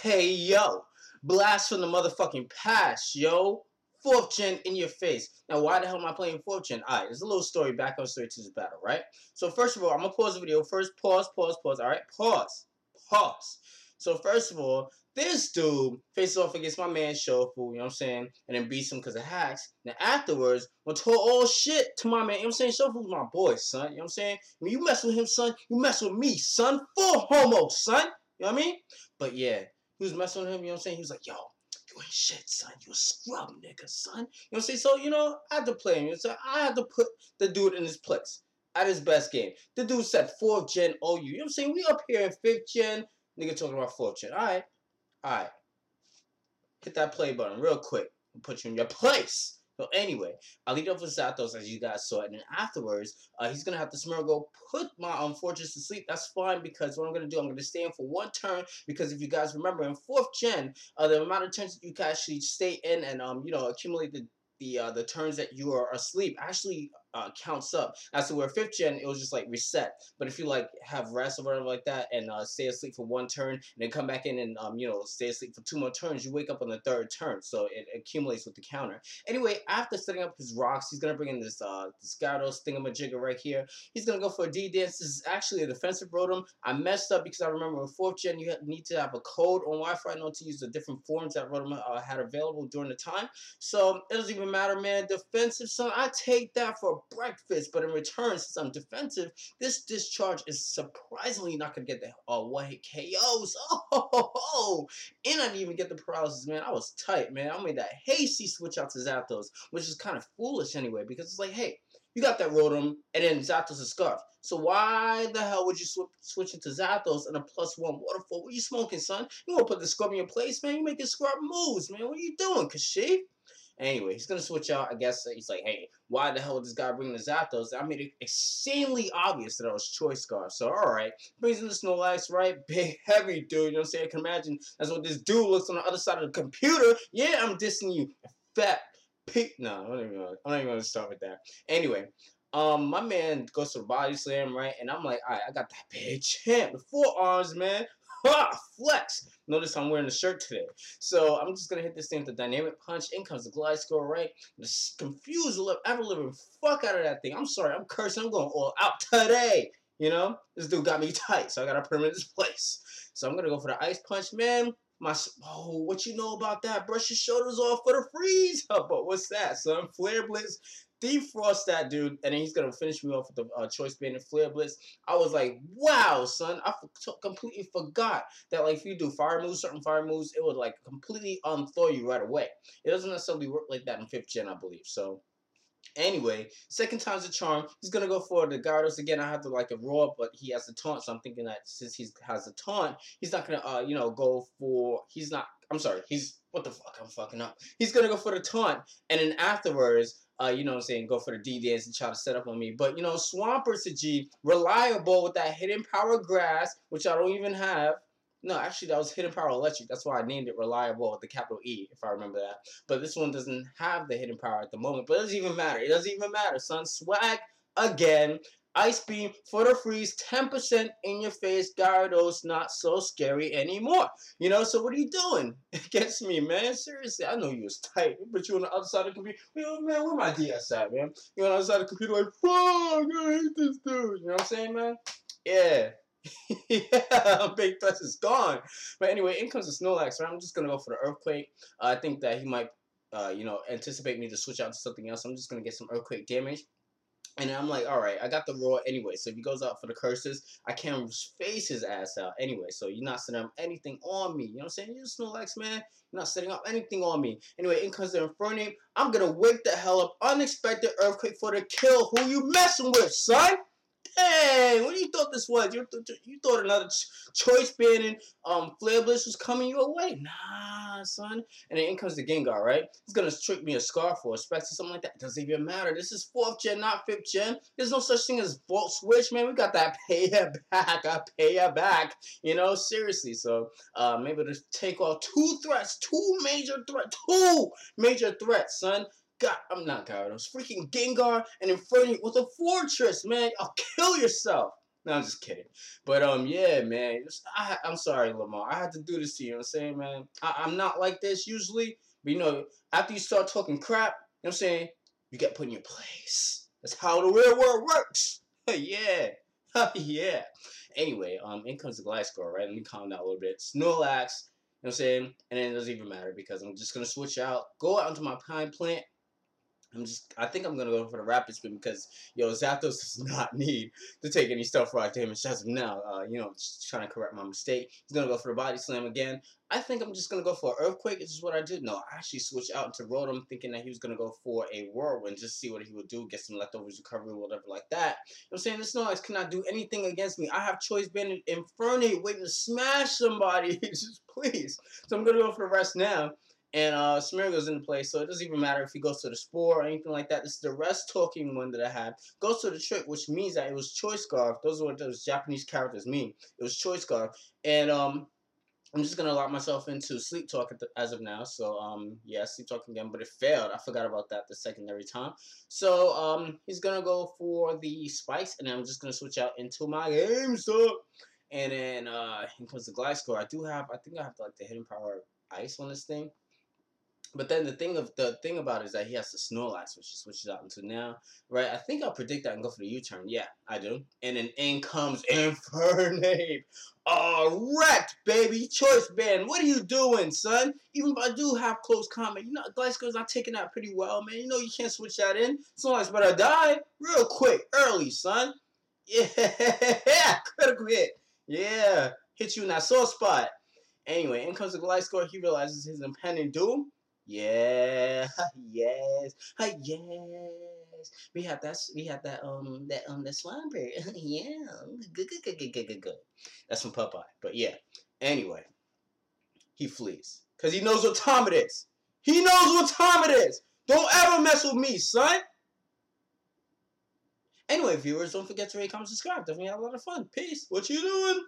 Hey, yo. Blast from the motherfucking past, yo. 4th gen in your face. Now, why the hell am I playing 4th gen? Alright, there's a little story back on straight to this battle, right? So, first of all, I'm going to pause the video. First, pause. Alright, pause. So, first of all, this dude faces off against my man Shofu, you know what I'm saying? And then beats him because of hacks. Now, afterwards, I'm talk all shit to my man. You know what I'm saying? Shofu's my boy, son. You know what I'm saying? When you mess with him, son, you mess with me, son. Full homo, son. You know what I mean? But yeah, he was messing with him, you know what I'm saying? He was like, yo, you ain't shit, son. You a scrub, nigga, son. You know what I'm saying? So, you know, I had to play him. So I had to put the dude in his place at his best game. The dude said 4th gen OU. You know what I'm saying? We up here in 5th gen. Nigga talking about 4th gen. Alright. Hit that play button real quick and put you in your place. So anyway, I'll lead up with Zathos as you guys saw it, and then afterwards, he's gonna have to SMEARGLE put my Fortress to sleep. That's fine because what I'm gonna do, I'm gonna stay in for 1 turn because if you guys remember in 4th gen, the amount of turns that you can actually stay in and you know accumulate the turns that you are asleep actually counts up. As to where 5th gen, it was just like reset. But if you like have rest or whatever like that and stay asleep for 1 turn and then come back in and you know stay asleep for 2 more turns, you wake up on the 3rd turn, so it accumulates with the counter. Anyway, after setting up his rocks, he's gonna bring in this Gyarados thingamajigger right here. He's gonna go for a D-Dance. This is actually a defensive rotom. I messed up because I remember in 4th gen you need to have a code on Wi-Fi not to use the different forms that rotom had available during the time. So it doesn't even matter, man. Defensive, son, I take that for breakfast. But in return, since I'm defensive, this discharge is surprisingly not gonna get the one-hit KOs. And I didn't even get the paralysis, man. I was tight, man. I made that hasty switch out to Zathos, which is kind of foolish anyway, because it's like, hey, you got that rotom, and then Zathos is scarfed. So why the hell would you switch it to Zathos and a +1 waterfall? What are you smoking, son? You gonna put the scrub in your place, man? You making scrub moves, man. What are you doing, Kashiv? Anyway, he's going to switch out. I guess he's like, hey, why the hell did this guy bring the Zathos? I made it extremely obvious that I was Choice Scarf. So, alright. Brings in the SNORLAX, right? Big, heavy dude. You know what I'm saying? I can imagine that's what this dude looks on the other side of the computer. Yeah, I'm dissing you. Fat pig. No, I'm not even going to start with that. Anyway. My man goes to the body slam, right? And I'm like, alright, I got that big champ. The 4 arms, man. Ha! Flex! Notice I'm wearing the shirt today. So I'm just gonna hit this thing with the dynamic punch. In comes the glide score, right? Just confuse the ever-living fuck out of that thing. I'm sorry, I'm cursing. I'm going all out today. You know? This dude got me tight, so I gotta put him in his place. So I'm gonna go for the ice punch, man. What you know about that? Brush your shoulders off for the freeze. But what's that, son? Flare Blitz. Defrost that dude, and then he's gonna finish me off with the choice band and Flare Blitz. I was like, wow, son, I completely forgot that like if you do certain fire moves, it would like completely throw you right away. It doesn't necessarily work like that in 5th gen, I believe. So anyway, 2nd time's a charm. He's gonna go for the Gyarados again. I have to like a roar, but he has the taunt, so I'm thinking that since he has the taunt, he's not gonna you know go for. I'm sorry. What the fuck? I'm fucking up. He's gonna go for the taunt, and then afterwards. You know what I'm saying, go for the D-Dance and try to set up on me. But, you know, Swamper's a G, reliable with that hidden power grass, which I don't even have. No, actually, that was hidden power electric. That's why I named it reliable with the capital E, if I remember that. But this one doesn't have the hidden power at the moment. But it doesn't even matter. It doesn't even matter, son. Swag again. Ice Beam for the freeze, 10% in your face. Gyarados not so scary anymore. You know, so what are you doing against me, man? Seriously, I know you was tight. But you on the other side of the computer. Yo, man, where my DS at, man? You on the other side of the computer like, fuck, I hate this dude. You know what I'm saying, man? Yeah. Yeah, Big Threats is gone. But anyway, in comes the SNORLAX, right? I'm just going to go for the Earthquake. I think that he might, you know, anticipate me to switch out to something else. I'm just going to get some Earthquake damage. And then I'm like, alright, I got the roar anyway. So if he goes out for the curses, I can't face his ass out anyway. So you're not setting up anything on me. You know what I'm saying? You're SNORLAX, man. You're not setting up anything on me. Anyway, in comes the Infernape. I'm going to wake the hell up. Unexpected Earthquake for the kill. Who you messing with, son? Dang, what do you thought this was? You thought another choice banning Flare Blitz was coming your way? Nah, son. And then in comes the Gengar, right? He's gonna trick me a Scarf or a Spectre, something like that. It doesn't even matter. This is 4th gen, not 5th gen. There's no such thing as Volt Switch, man. We got that payback. I pay ya back. You know, seriously. So maybe to take off 2 threats, 2 major threats, son. God, I'm not Gyarados. Freaking Gengar and Infernape with a Fortress, man. I'll kill yourself. No, I'm just kidding. But yeah, man. I'm sorry, Lamar. I had to do this to you. You know what I'm saying, man? I'm not like this usually, but you know, after you start talking crap, you know what I'm saying, you get put in your place. That's how the real world works. Yeah. Yeah. Anyway, in comes the glass score, right? Let me calm down a little bit. SNORLAX, you know what I'm saying? And then it doesn't even matter because I'm just gonna switch out, go out into my pine plant. I think I'm gonna go for the rapid spin because yo Zapdos does not need to take any stuff rock damage as of now. You know, just trying to correct my mistake. He's gonna go for the body slam again. I think I'm just gonna go for an earthquake. This is what I did. No, I actually switched out into Rotom, thinking that he was gonna go for a whirlwind, just see what he would do, get some leftovers recovery, whatever like that. You know what I'm saying? This Snorlax cannot do anything against me. I have Choice Band and Infernape waiting to smash somebody. Just please. So I'm gonna go for the rest now. And Smeargle's in play, so it doesn't even matter if he goes to the Spore or anything like that. This is the rest talking one that I have. Goes to the Trick, which means that it was Choice Scarf. Those are what those Japanese characters mean. It was Choice Scarf. And I'm just going to lock myself into Sleep Talk as of now. So, yeah, Sleep Talk again, but it failed. I forgot about that the secondary time. So, he's going to go for the Spikes, and I'm just going to switch out into my Game Stop. And then, here comes the Gliscor. I think I have to, like, the Hidden Power Ice on this thing. But then the thing about it is that he has the Snorlax, which he switches out into now, right? I think I'll predict that and go for the U-turn. Yeah, I do. And then in comes Infernape. Wrecked, baby. Choice Band. What are you doing, son? Even if I do have close combat, you know, Gliscor's not taking that pretty well, man. You know you can't switch that in. Snorlax better die real quick, early, son. Yeah, critical hit. Yeah, hit you in that sore spot. Anyway, in comes the Gliscor. He realizes his impending doom. Yeah, yes, yes. That Swampert. Yeah, good. That's from Popeye. But yeah. Anyway, he flees because he knows what time it is. He knows what time it is. Don't ever mess with me, son. Anyway, viewers, don't forget to rate, comment, subscribe. Definitely have a lot of fun. Peace. What you doing?